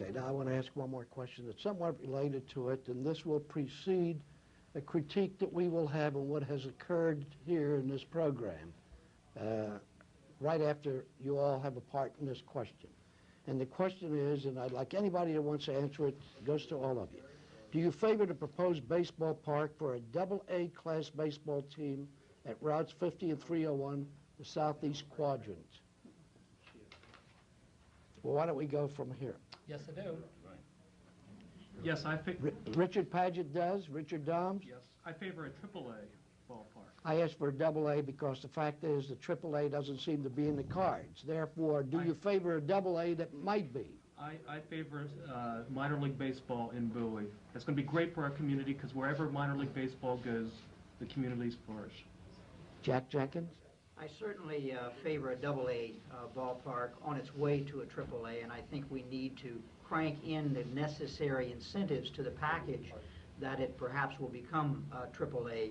Okay, now I want to ask one more question that's somewhat related to it, and this will precede a critique that we will have on what has occurred here in this program right after you all have a part in this question. And the question is, and I'd like anybody that wants to answer it, it goes to all of you. Do you favor the proposed baseball park for a double-A class baseball team at routes 50 and 301, the southeast quadrant? Well, why don't we go from here? Yes, I do. Yes, Richard Paget does. Richard Dahms? Yes, I favor a AAA ballpark. I asked for a double-A because the fact is the AAA doesn't seem to be in the cards. Therefore, do you favor a double-A that might be? I favor minor league baseball in Bowie. It's going to be great for our community because wherever minor league baseball goes, the communities flourish. Jack Jenkins? I certainly favor a double-A ballpark on its way to a triple-A, and I think we need to crank in the necessary incentives to the package that it perhaps will become a triple-A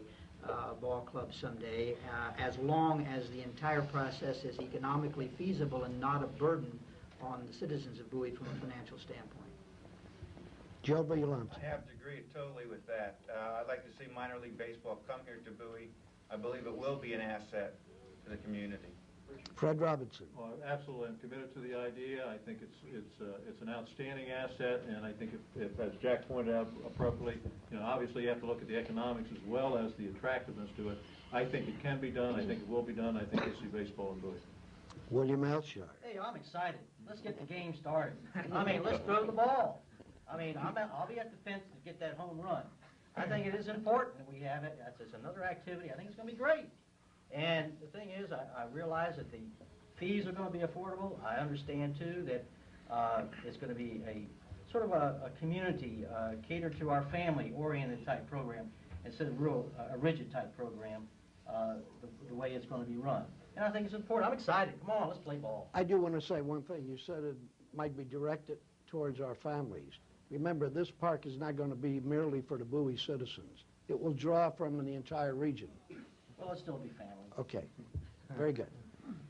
ball club someday, as long as the entire process is economically feasible and not a burden on the citizens of Bowie from a financial standpoint. Joe Villalonte. I have to agree totally with that. I'd like to see minor league baseball come here to Bowie. I believe it will be an asset to the community. Fred Robinson. Well, absolutely. I'm committed to the idea. I think it's an outstanding asset, and I think if as Jack pointed out appropriately, obviously you have to look at the economics as well as the attractiveness to it. I think it can be done. I think it will be done. I think we'll see baseball in Bowie. William Alshire. Hey, I'm excited. Let's get the game started. I mean, let's throw the ball. I mean, I'll be at the fence to get that home run. I think it is important that we have it. It's another activity. I think it's going to be great. And the thing is, I realize that the fees are going to be affordable. I understand, too, that it's going to be a sort of a community catered to our family-oriented type program instead of a rigid type program, the way it's going to be run. And I think it's important. I'm excited. Come on, let's play ball. I do want to say one thing. You said it might be directed towards our families. Remember, this park is not going to be merely for the Bowie citizens. It will draw from the entire region. Well, let's still be family. Okay. Very good.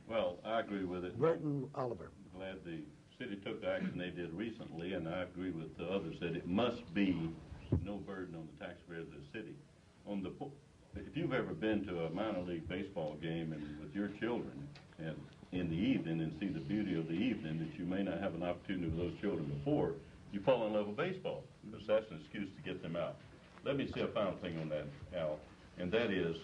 Well, I agree with it. Burton Oliver. I'm glad the city took the action they did recently, and I agree with the others that it must be no burden on the taxpayers of the city. If you've ever been to a minor league baseball game and with your children and in the evening and see the beauty of the evening that you may not have an opportunity with those children before, you fall in love with baseball because that's an excuse to get them out. Let me say a final thing on that, Al, and that is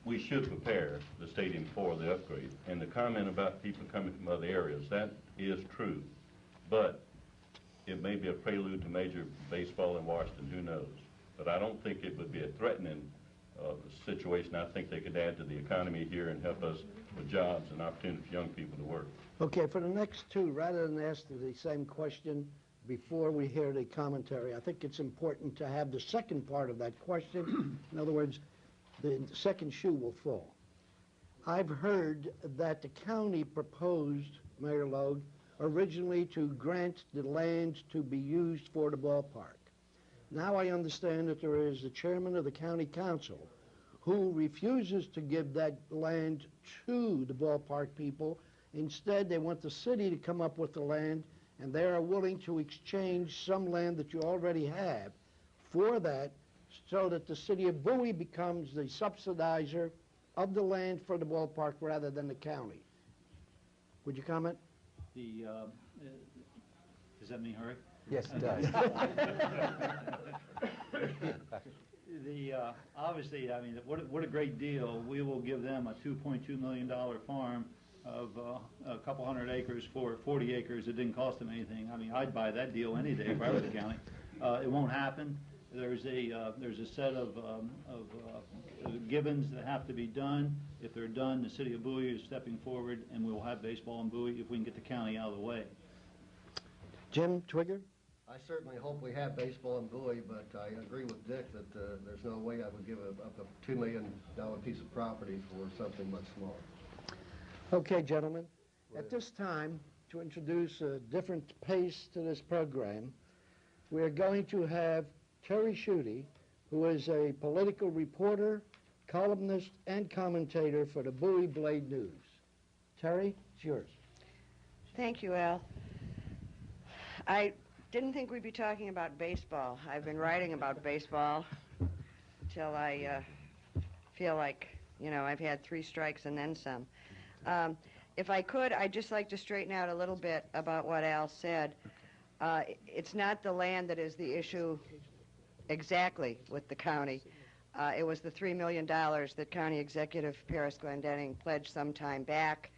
we should prepare the stadium for the upgrade. And the comment about people coming from other areas, that is true. But it may be a prelude to major baseball in Washington, who knows. But I don't think it would be a threatening situation. I think they could add to the economy here and help us with jobs and opportunities for young people to work. Okay, for the next two, rather than ask the same question before we hear the commentary, I think it's important to have the second part of that question. In other words, the second shoe will fall. I've heard that the county proposed, Mayor Logue, originally to grant the land to be used for the ballpark. Now I understand that there is the chairman of the county council who refuses to give that land to the ballpark people. Instead, they want the city to come up with the land, and they are willing to exchange some land that you already have for that, so that the city of Bowie becomes the subsidizer of the land for the ballpark rather than the county. Would you comment? Does that mean hurry? Yes, it does. Obviously, I mean, what a great deal. We will give them a $2.2 million farm of a couple hundred acres for 40 acres. It didn't cost them anything. I mean, I'd buy that deal any day if I were the county. It won't happen. There's a set of givens that have to be done. If they're done, the city of Bowie is stepping forward, and we'll have baseball in Bowie if we can get the county out of the way. Jim Twigger? I certainly hope we have baseball in Bowie, but I agree with Dick that there's no way I would give up a $2 million piece of property for something much smaller. Okay, gentlemen. At this time, to introduce a different pace to this program, we are going to have Terry Schutte, who is a political reporter, columnist, and commentator for the Bowie Blade News. Terry, it's yours. Thank you, Al. I Didn't think we'd be talking about baseball. I've been writing about baseball till I feel like, I've had 3 strikes and then some. If I could, I'd just like to straighten out a little bit about what Al said. It's not the land that is the issue exactly with the county. It was the $3 million that County Executive Paris Glendenning pledged some time back.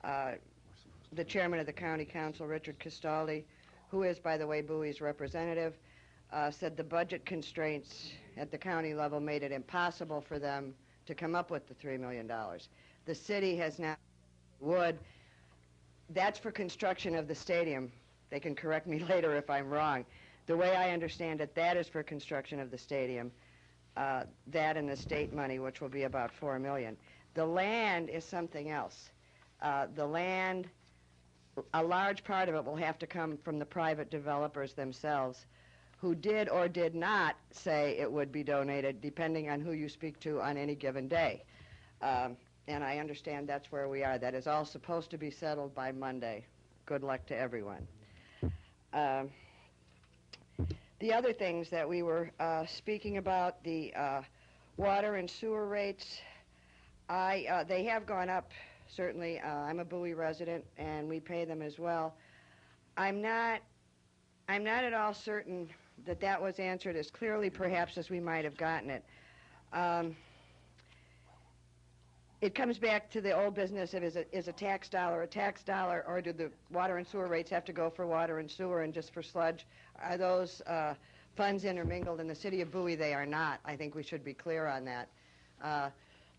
The chairman of the county council, Richard Castaldi, who is, by the way, Bowie's representative, said the budget constraints at the county level made it impossible for them to come up with the $3 million. The city has now that's for construction of the stadium. They can correct me later if I'm wrong. The way I understand it, that is for construction of the stadium. That and the state money, which will be about $4 million. The land is something else. The land, a large part of it will have to come from the private developers themselves, who did or did not say it would be donated, depending on who you speak to on any given day. And I understand that's where we are. That is all supposed to be settled by Monday. Good luck to everyone. The other things that we were speaking about, the water and sewer rates, they have gone up, certainly. I'm a Bowie resident, and we pay them as well. I'm not at all certain that that was answered as clearly, perhaps, as we might have gotten it. It comes back to the old business of is a tax dollar, or do the water and sewer rates have to go for water and sewer and just for sludge? Are those funds intermingled? In the city of Bowie, they are not. I think we should be clear on that.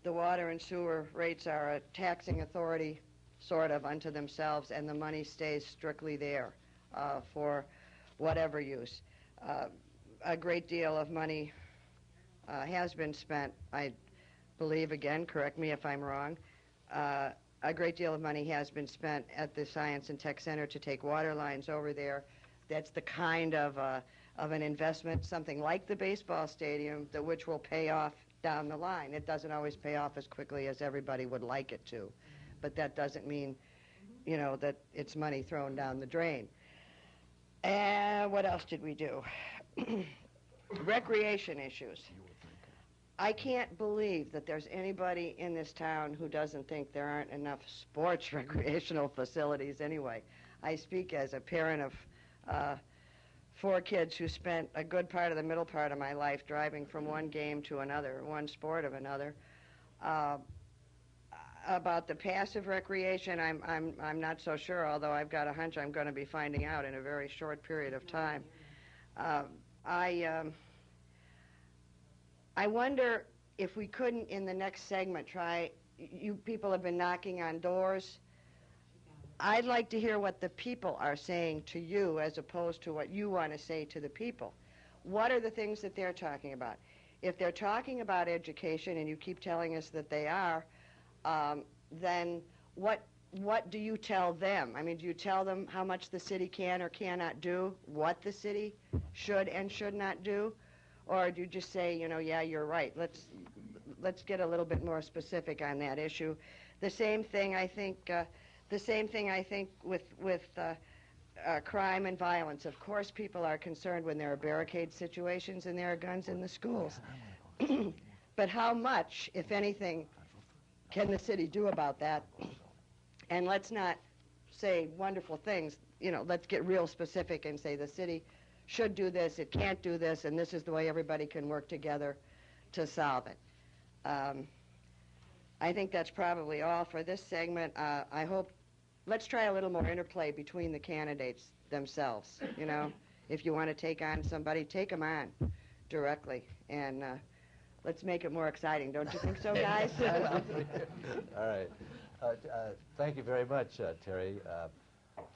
The water and sewer rates are a taxing authority, sort of, unto themselves, and the money stays strictly there for whatever use. A great deal of money has been spent, I believe, again, correct me if I'm wrong, a great deal of money has been spent at the Science and Tech Center to take water lines over there. That's the kind of an investment, something like the baseball stadium, which will pay off down the line. It doesn't always pay off as quickly as everybody would like it to, but that doesn't mean, that it's money thrown down the drain. And what else did we do? Recreation issues. I can't believe that there's anybody in this town who doesn't think there aren't enough sports recreational facilities anyway. I speak as a parent of 4 kids who spent a good part of the middle part of my life driving from one game to another, one sport of another. About the passive recreation, I'm not so sure, although I've got a hunch I'm going to be finding out in a very short period of time. I wonder if we couldn't, in the next segment, try, you people have been knocking on doors. I'd like to hear what the people are saying to you as opposed to what you want to say to the people. What are the things that they're talking about? If they're talking about education, and you keep telling us that they are, then what do you tell them? I mean, do you tell them how much the city can or cannot do, what the city should and should not do? Or do you just say, yeah, you're right, let's get a little bit more specific on that issue? The same thing, I think, with crime and violence. Of course, people are concerned when there are barricade situations and there are guns in the schools. But how much, if anything, can the city do about that? And let's not say wonderful things. Let's get real specific and say the city should do this, it can't do this, and this is the way everybody can work together to solve it. I think that's probably all for this segment. I hope, let's try a little more interplay between the candidates themselves. If you want to take on somebody, take them on directly, and let's make it more exciting. Don't you think so, guys? All right. Thank you very much, Terry.